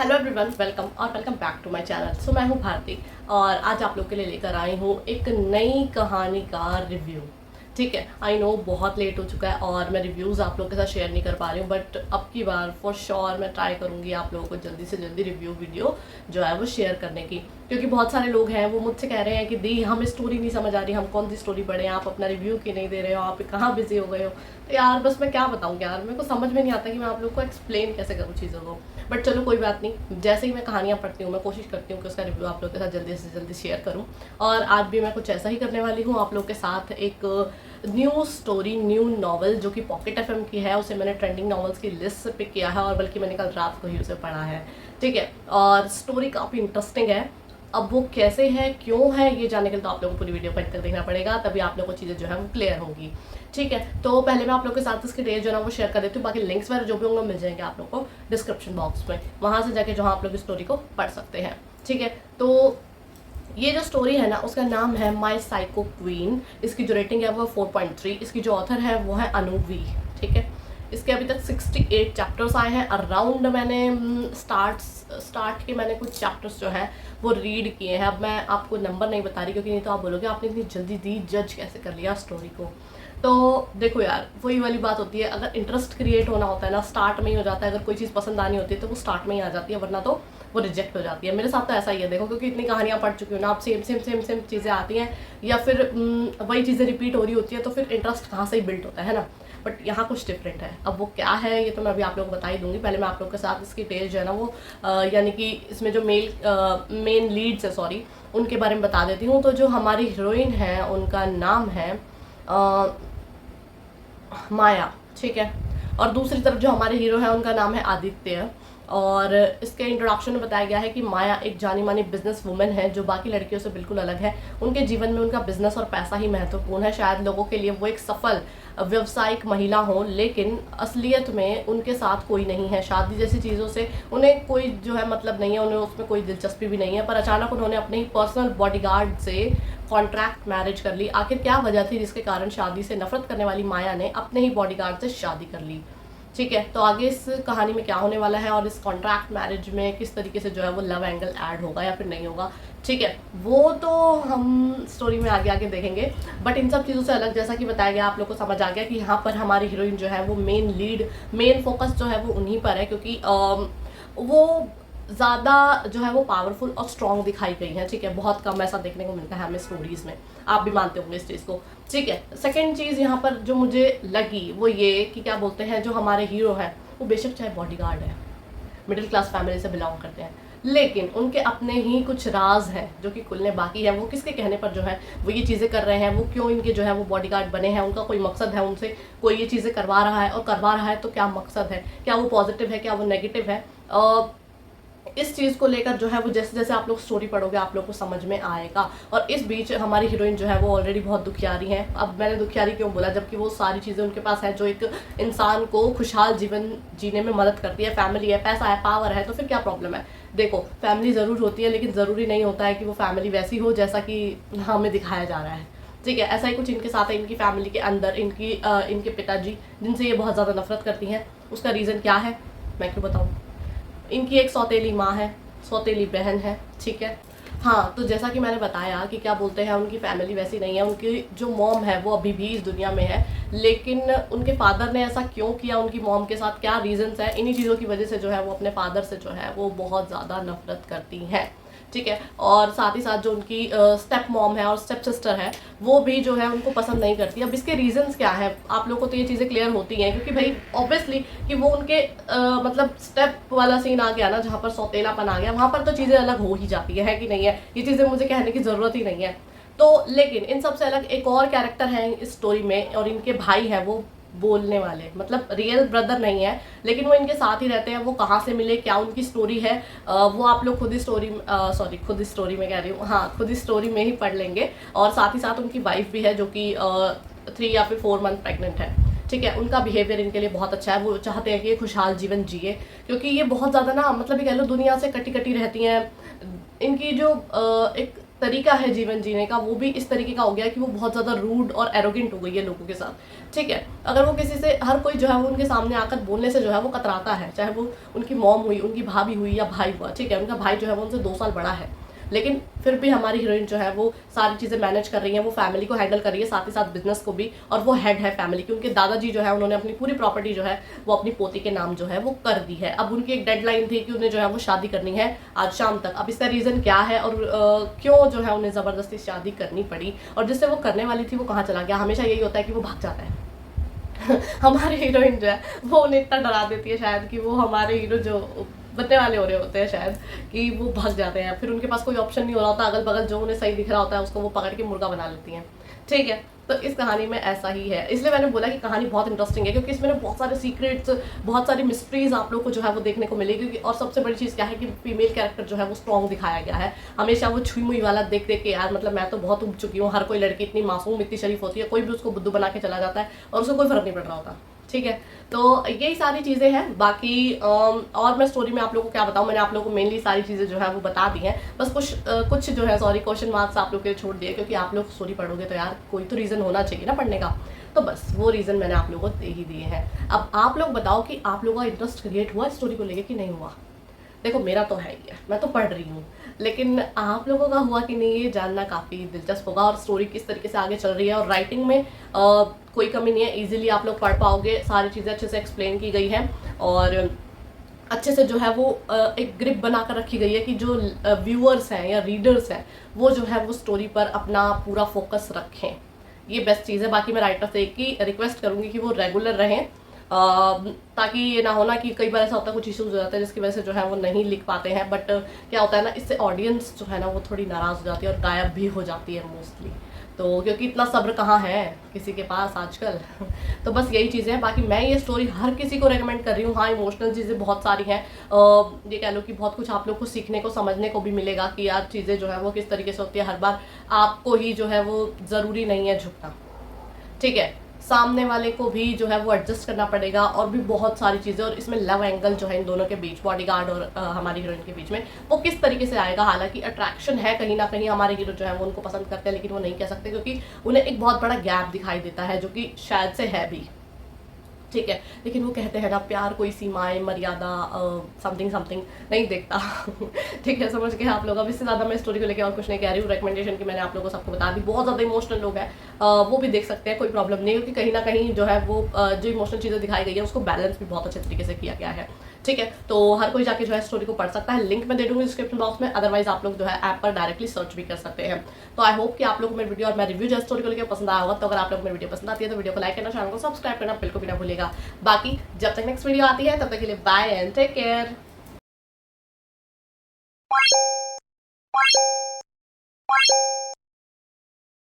Hello everyone, welcome back to my channel. So मैं हूँ भारती और आज आप लोग के लिए लेकर आई हूँ एक नई कहानी का रिव्यू। ठीक है, आई नो बहुत लेट हो चुका है और मैं रिव्यूज़ आप लोगों के साथ शेयर नहीं कर पा रही हूँ, बट अब की बार फॉर श्योर मैं ट्राई करूँगी आप लोगों को जल्दी से जल्दी रिव्यू वीडियो जो है वो शेयर करने की, क्योंकि बहुत सारे लोग हैं वो मुझसे कह रहे हैं कि दी हमें स्टोरी नहीं समझ आ रही, हम कौन सी स्टोरी पढ़ें, आप अपना रिव्यू क्यों नहीं दे रहे हो, आप कहाँ बिजी हो गए हो। तो यार बस मैं क्या बताऊँ यार, मेरे को समझ में नहीं आता कि मैं आप लोग को एक्सप्लेन कैसे करूँ चीज़ों को। बट चलो कोई बात नहीं, जैसे ही मैं कहानियाँ पढ़ती हूँ मैं कोशिश करती हूँ कि उसका रिव्यू आप लोग के साथ जल्दी से जल्दी शेयर करूँ। और आज भी मैं कुछ ऐसा ही करने वाली हूँ आप लोग के साथ। एक न्यू स्टोरी, न्यू नॉवल जो कि पॉकेट एफएम की है, उसे मैंने ट्रेंडिंग नॉवेल्स की लिस्ट से पिक किया है और बल्कि मैंने कल रात को ही उसे पढ़ा है। ठीक है, और स्टोरी काफ़ी इंटरेस्टिंग है। अब वो कैसे है, क्यों है, ये जानने के लिए तो आप लोगों को पूरी वीडियो पर तक देखना पड़ेगा, तभी आप लोगों को चीज़ें जो है वो क्लियर होंगी। ठीक है, तो पहले मैं आप लोगों के साथ इसकी डिटेल जो है ना वो शेयर कर देती हूँ, बाकी लिंक्स वगैरह जो भी होंगे मिल जाएंगे आप लोगों को डिस्क्रिप्शन बॉक्स में, वहाँ से जाके जो आप लोग स्टोरी को पढ़ सकते हैं। ठीक है, तो ये जो स्टोरी है ना उसका नाम है माई साइको क्वीन। इसकी जो रेटिंग है वो 4.3। इसकी जो ऑथर है वो है अनुवी। ठीक है, इसके अभी तक 68 चैप्टर्स आए हैं अराउंड। मैंने स्टार्ट के मैंने कुछ चैप्टर्स जो हैं वो रीड किए हैं। अब मैं आपको नंबर नहीं बता रही क्योंकि नहीं तो आप बोलोगे आपने इतनी जल्दी दी, जज कैसे कर लिया स्टोरी को। तो देखो यार, वही वाली बात होती है, अगर इंटरेस्ट क्रिएट होना होता है ना स्टार्ट में ही हो जाता है। अगर कोई चीज़ पसंद आनी होती है तो वो स्टार्ट में ही आ जाती है, वरना तो वो रिजेक्ट हो जाती है। मेरे साथ तो ऐसा ही है, देखो, क्योंकि इतनी कहानियाँ पढ़ चुकी हूँ ना, आप सेम चीज़ें आती हैं या फिर वही चीज़ें रिपीट हो रही होती है, तो फिर इंटरेस्ट कहाँ से ही बिल्ड होता है ना। बट यहाँ कुछ डिफरेंट है। अब वो क्या है ये तो मैं अभी आप लोगों को बता ही दूंगी। पहले मैं आप लोगों के साथ इसकी टेल जो है ना वो यानी कि इसमें जो मेन लीड्स है, सॉरी, उनके बारे में बता देती हूँ। तो जो हमारी हीरोइन है उनका नाम है माया। ठीक है, और दूसरी तरफ जो हमारे हीरो हैं उनका नाम है आदित्य। और इसके इंट्रोडक्शन में बताया गया है कि माया एक जानी मानी बिजनेस वुमेन है जो बाकी लड़कियों से बिल्कुल अलग है। उनके जीवन में उनका बिजनेस और पैसा ही महत्वपूर्ण है। शायद लोगों के लिए वो एक सफल व्यवसायिक महिला हो, लेकिन असलियत में उनके साथ कोई नहीं है। शादी जैसी चीज़ों से उन्हें कोई जो है मतलब नहीं है, उन्हें उसमें कोई दिलचस्पी भी नहीं है। पर अचानक उन्होंने अपने ही पर्सनल बॉडीगार्ड से कॉन्ट्रैक्ट मैरिज कर ली। आखिर क्या वजह थी जिसके कारण शादी से नफरत करने वाली माया ने अपने ही बॉडीगार्ड से शादी कर ली। ठीक है, तो आगे इस कहानी में क्या होने वाला है और इस कॉन्ट्रैक्ट मैरिज में किस तरीके से जो है वो लव एंगल ऐड होगा या फिर नहीं होगा, ठीक है, वो तो हम स्टोरी में आगे आगे देखेंगे। बट इन सब चीज़ों से अलग, जैसा कि बताया गया, आप लोग को समझ आ गया कि यहाँ पर हमारी हीरोइन जो है वो मेन फोकस जो है वो उन्हीं पर है, क्योंकि वो ज़्यादा जो है वो पावरफुल और स्ट्रॉन्ग दिखाई गई है। ठीक है, बहुत कम ऐसा देखने को मिलता है हमें स्टोरीज़ में, आप भी मानते होंगे इस चीज़ को। ठीक है, सेकंड चीज़ यहाँ पर जो मुझे लगी वो ये कि क्या बोलते हैं, जो हमारे हीरो हैं वो बेशक चाहे बॉडीगार्ड है, मिडिल क्लास फैमिली से बिलोंग करते हैं, लेकिन उनके अपने ही कुछ राज हैं जो कि खुलने बाकी है। वो किसके कहने पर जो है वो ये चीज़ें कर रहे हैं, वो क्यों इनके जो है वो बॉडीगार्ड बने हैं, उनका कोई मकसद है, उनसे कोई ये चीज़ें करवा रहा है, और करवा रहा है तो क्या मकसद है, क्या वो पॉजिटिव है, क्या वो नेगेटिव है। इस चीज़ को लेकर जो है वो जैसे जैसे आप लोग स्टोरी पढ़ोगे आप लोग को समझ में आएगा। और इस बीच हमारी हीरोइन जो है वो ऑलरेडी बहुत दुखियारी है। अब मैंने दुखियारी क्यों बोला, जबकि वो सारी चीज़ें उनके पास है जो एक इंसान को खुशहाल जीवन जीने में मदद करती है। फैमिली है, पैसा है, पावर है, तो फिर क्या प्रॉब्लम है। देखो, फैमिली ज़रूर होती है, लेकिन ज़रूरी नहीं होता है कि वो फैमिली वैसी हो जैसा कि हमें दिखाया जा रहा है। ठीक है, ऐसा ही कुछ इनके साथ है। इनकी फैमिली के अंदर इनके पिताजी, जिनसे ये बहुत ज़्यादा नफरत करती हैं, उसका रीज़न क्या है मैं क्यों बताऊँ। इनकी एक सौतेली माँ है, सौतेली बहन है। ठीक है, हाँ, तो जैसा कि मैंने बताया कि क्या बोलते हैं, उनकी फैमिली वैसी नहीं है। उनकी जो मॉम है वो अभी भी इस दुनिया में है, लेकिन उनके फादर ने ऐसा क्यों किया उनकी मॉम के साथ, क्या रीजंस है, इन्हीं चीज़ों की वजह से जो है वो अपने फादर से जो है वो बहुत ज़्यादा नफरत करती हैं। ठीक है, और साथ ही साथ जो उनकी स्टेप मॉम है और स्टेप सिस्टर है वो भी जो है उनको पसंद नहीं करती। अब इसके रीजंस क्या है आप लोगों को तो ये चीज़ें क्लियर होती हैं, क्योंकि भाई ऑब्वियसली कि वो उनके मतलब स्टेप वाला सीन आ गया ना, जहाँ पर सौतेलापन आ गया, वहाँ पर तो चीज़ें अलग हो ही जाती है कि नहीं है। ये चीज़ें मुझे कहने की ज़रूरत ही नहीं है। तो लेकिन इन सबसे अलग एक और कैरेक्टर है इस स्टोरी में, और इनके भाई हैं वो बोलने वाले, मतलब रियल ब्रदर नहीं है, लेकिन वो इनके साथ ही रहते हैं। वो कहाँ से मिले, क्या उनकी स्टोरी है, वो आप लोग खुद ही स्टोरी में कह रही हूँ, हाँ, खुद ही स्टोरी में ही पढ़ लेंगे। और साथ ही साथ उनकी वाइफ भी है जो कि 3 या फिर 4 मंथ प्रेग्नेंट है। ठीक है, उनका बिहेवियर इनके लिए बहुत अच्छा है। वो चाहते हैं कि ये खुशहाल जीवन जिए, क्योंकि ये बहुत ज़्यादा ना, मतलब ये कह लो दुनिया से कटी कटी रहती हैं। इनकी जो एक तरीका है जीवन जीने का वो भी इस तरीके का हो गया है कि वो बहुत ज़्यादा रूड और एरोगेंट हो गई है लोगों के साथ। ठीक है, अगर वो किसी से, हर कोई जो है वो उनके सामने आकर बोलने से जो है वो कतराता है, चाहे वो उनकी मॉम हुई, उनकी भाभी हुई या भाई हुआ। ठीक है, उनका भाई जो है वो उनसे 2 साल बड़ा है, लेकिन फिर भी हमारी हीरोइन जो है वो सारी चीज़ें मैनेज कर रही है, वो फैमिली को हैंडल कर रही है, साथ ही साथ बिजनेस को भी, और वो हेड है फैमिली की। उनके दादाजी जो है उन्होंने अपनी पूरी प्रॉपर्टी जो है वो अपनी पोती के नाम जो है वो कर दी है। अब उनकी एक डेडलाइन थी कि उन्हें जो है वो शादी करनी है आज शाम तक। अब इसका रीज़न क्या है और क्यों जो है उन्हें ज़बरदस्ती शादी करनी पड़ी, और जिससे वो करने वाली थी वो कहाँ चला गया। हमेशा यही होता है कि वो भाग जाता है हमारे हीरोइन जो है वो उन्हें इतना डरा देती है शायद कि वो हमारे हीरो जो बनने वाले हो रहे होते हैं शायद कि वो भाग जाते हैं, फिर उनके पास कोई ऑप्शन नहीं हो रहा होता, अगल बगल जो उन्हें सही दिख रहा होता है उसको वो पकड़ के मुर्गा बना लेती हैं। ठीक है, तो इस कहानी में ऐसा ही है, इसलिए मैंने बोला कि कहानी बहुत इंटरेस्टिंग है, क्योंकि इसमें बहुत सारे सीक्रेट्स, बहुत सारी मिस्ट्रीज आप लोग को जो है वो देखने को मिलेगी। क्योंकि और सबसे बड़ी चीज़ क्या है कि फीमेल कैरेक्टर जो है वो स्ट्रॉन्ग दिखाया गया है। हमेशा वो छुई मुई वाला देख देख के यार, मतलब मैं तो बहुत उब चुकी हूँ, हर कोई लड़की इतनी मासूम, इतनी शरीफ होती है, कोई भी उसको बुद्धू बना के चला जाता है और उसको कोई फर्क नहीं पड़ रहा होता। ठीक है, तो यही सारी चीज़ें हैं। बाकी और मैं स्टोरी में आप लोगों को क्या बताऊँ, मैंने आप लोगों को मेनली सारी चीज़ें जो है वो बता दी हैं। बस कुछ जो है क्वेश्चन मार्क्स आप लोग के लिए छोड़ दिए, क्योंकि आप लोग स्टोरी पढ़ोगे तो यार कोई तो रीज़न होना चाहिए ना पढ़ने का, तो बस वो रीज़न मैंने आप लोगों को दे ही दिए हैं। अब आप लोग बताओ कि आप लोगों का इंटरेस्ट क्रिएट हुआ स्टोरी को लेकर कि नहीं हुआ। देखो मेरा तो है ही है, मैं तो पढ़ रही हूँ, लेकिन आप लोगों का हुआ कि नहीं ये जानना काफ़ी दिलचस्प होगा। और स्टोरी किस तरीके से आगे चल रही है, और राइटिंग में कोई कमी नहीं है, इजीली आप लोग पढ़ पाओगे, सारी चीज़ें अच्छे से एक्सप्लेन की गई हैं, और अच्छे से जो है वो एक ग्रिप बना कर रखी गई है कि जो व्यूअर्स हैं या रीडर्स हैं वो जो है वो स्टोरी पर अपना पूरा फोकस रखें। ये बेस्ट चीज़ है। बाकी मैं राइटर से एक ही रिक्वेस्ट करूँगी कि वो रेगुलर रहें, ताकि ये ना होना कि कई बार ऐसा होता है कुछ इश्यूज हो जाते हैं जिसकी वजह से जो है वो नहीं लिख पाते हैं। बट क्या होता है ना, इससे ऑडियंस जो है ना वो थोड़ी नाराज़ हो जाती है और गायब भी हो जाती है मोस्टली, तो क्योंकि इतना सब्र कहाँ है किसी के पास आजकल तो बस यही चीज़ें हैं। बाकी मैं ये स्टोरी हर किसी को रेकमेंड कर रही हूँ। हाँ, इमोशनल चीज़ें बहुत सारी हैं, ये कह लो कि बहुत कुछ आप लोग को सीखने को समझने को भी मिलेगा कि यार चीज़ें जो है वो किस तरीके से होती है। हर बार आपको ही जो है वो ज़रूरी नहीं है झुकना। ठीक है, सामने वाले को भी जो है वो एडजस्ट करना पड़ेगा, और भी बहुत सारी चीज़ें। और इसमें लव एंगल जो है इन दोनों के बीच, बॉडीगार्ड और हमारी हीरोइन के बीच में, वो किस तरीके से आएगा। हालांकि अट्रैक्शन है कहीं ना कहीं, हमारे हीरो जो है वो उनको पसंद करते हैं, लेकिन वो नहीं कह सकते क्योंकि उन्हें एक बहुत बड़ा गैप दिखाई देता है, जो कि शायद से है भी। ठीक है, लेकिन वो कहते हैं ना प्यार कोई सीमाएं, मर्यादा, समथिंग समथिंग नहीं देखता ठीक है, समझ गए आप लोग। अब इससे ज़्यादा मैं स्टोरी को लेकर और कुछ नहीं कह रही हूँ। रिकमेंडेशन की मैंने आप लोगों को सबको बता दी। बहुत ज़्यादा इमोशनल लोग हैं वो भी देख सकते हैं, कोई प्रॉब्लम नहीं, क्योंकि कहीं ना कहीं जो है वो जो इमोशनल चीज़ें दिखाई गई है उसको बैलेंस भी बहुत अच्छे तरीके से किया गया है। ठीक है, तो हर कोई जाके जो है स्टोरी को पढ़ सकता है, लिंक मैं दे दूँगी डिस्क्रिप्शन बॉक्स में। अदरवाइज आप लोग जो है ऐप पर डायरेक्टली सर्च भी कर सकते हैं। तो आई होप कि आप लोग को मेरी वीडियो और मैं रिव्यू जो स्टोरी को लेकर पसंद आया होगा। तो अगर आप लोग मेरी वीडियो पसंद आती है तो वीडियो को लाइक करना, चैनल को सब्सक्राइब करना बिल्कुल भी ना भूलिएगा। बाकी जब तक नेक्स्ट वीडियो आती है तब तक के लिए बाय एंड टेक केयर।